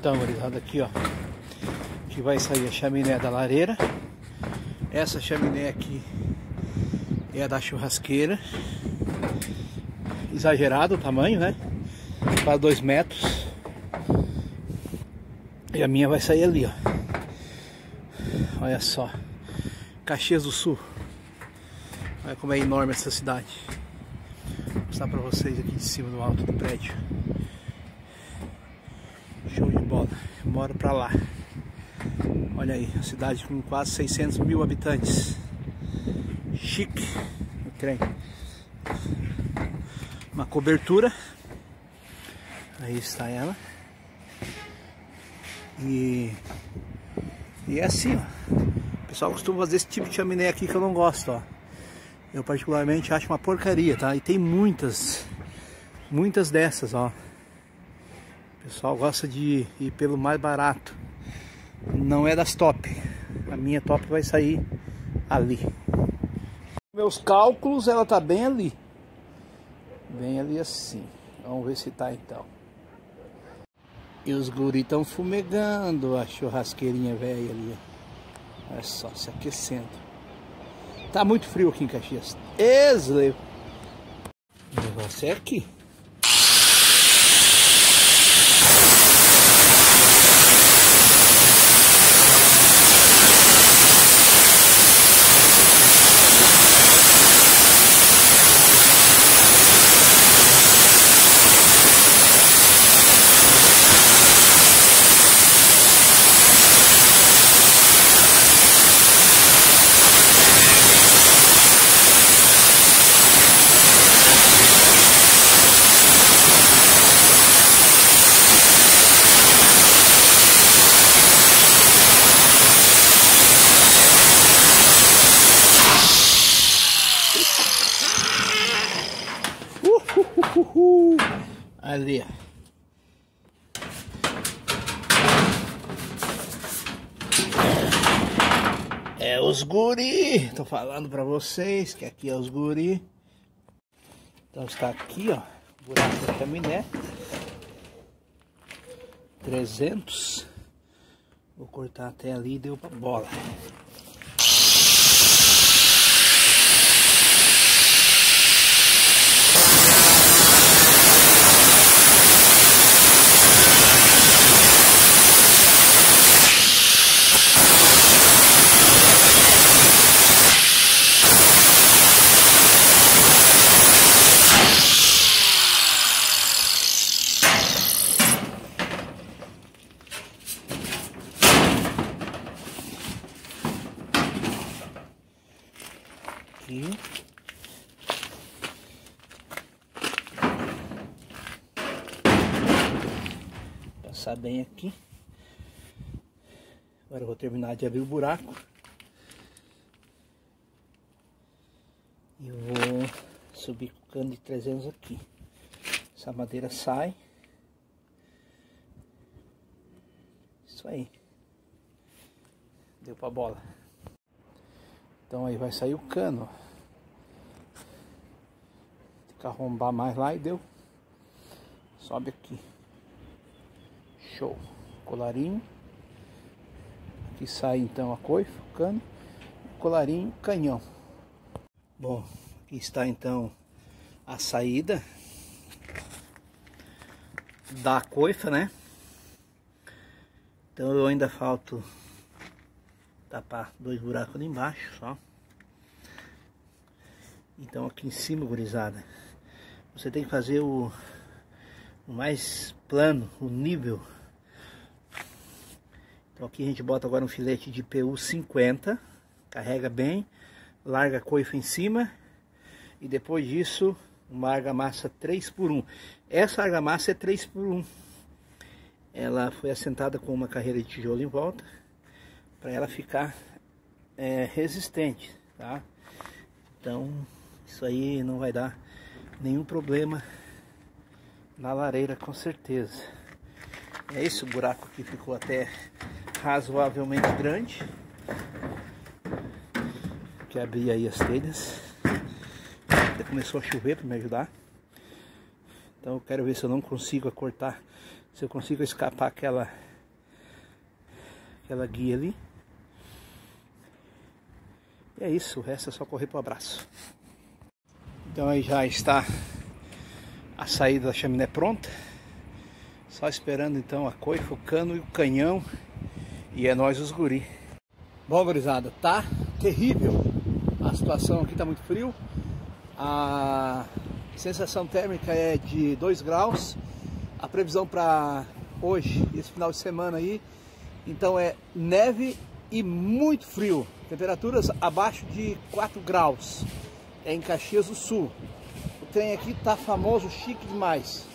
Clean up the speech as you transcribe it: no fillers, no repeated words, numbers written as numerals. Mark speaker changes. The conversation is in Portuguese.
Speaker 1: Então, gurizada, aqui ó, que vai sair a chaminé da lareira. Essa chaminé aqui é a da churrasqueira. Exagerado o tamanho, né? Para 2 metros. E a minha vai sair ali, ó. Olha só, Caxias do Sul. Olha como é enorme essa cidade. Vou mostrar pra vocês aqui de cima do alto do prédio. Show de bola. Eu moro pra lá. Olha aí, a cidade com quase 600 mil habitantes. Chique o trem. Uma cobertura. Aí está ela. E é assim, ó. O pessoal costuma fazer esse tipo de chaminé aqui que eu não gosto, ó. Eu particularmente acho uma porcaria, tá? E tem muitas dessas, ó. O pessoal gosta de ir pelo mais barato. Não é das top. A minha top vai sair ali. Meus cálculos, ela tá bem ali. Bem ali assim. Vamos ver se tá então. E os guris estão fumegando a churrasqueirinha velha ali. Olha só, se aquecendo. Tá muito frio aqui em Caxias. O negócio é aqui. Ali, ó. É os guri. Tô falando pra vocês que aqui é os guri. Então está aqui, ó. Buraco da chaminé. 300. Vou cortar até ali e deu pra bola. Aqui. Passar bem aqui. Agora eu vou terminar de abrir o buraco. E eu vou subir com o cano de 300 aqui. Essa madeira sai. Isso aí. Deu pra bola. Então aí vai sair o cano. Tem que arrombar mais lá e deu. Sobe aqui. Show. Colarinho. Aqui sai então a coifa, o cano. Colarinho, canhão. Bom, aqui está então a saída da coifa, né? Então eu ainda falto tapar 2 buracos ali embaixo só. Então aqui em cima, gurizada, você tem que fazer o mais plano, o nível. Então aqui a gente bota agora um filete de PU 50, carrega bem, larga a coifa em cima e depois disso uma argamassa 3x1. Essa argamassa é 3x1. Ela foi assentada com uma carreira de tijolo em volta para ela ficar resistente, tá? Então isso aí não vai dar nenhum problema na lareira, com certeza. É esse o buraco aqui, ficou até razoavelmente grande. Que abrir aí as telhas. Até começou a chover para me ajudar. Então eu quero ver se eu não consigo cortar, se eu consigo escapar aquela Aquela guia ali. E é isso, o resto é só correr pro abraço. Então aí já está a saída da chaminé pronta. Só esperando então a coifa, o cano e o canhão. E é nós os guri. Bom, gurizada, tá terrível. A situação aqui tá muito frio. A sensação térmica é de 2 graus. A previsão para hoje, esse final de semana aí, então é neve e muito frio. Temperaturas abaixo de 4 graus. É em Caxias do Sul. O trem aqui tá famoso, chique demais.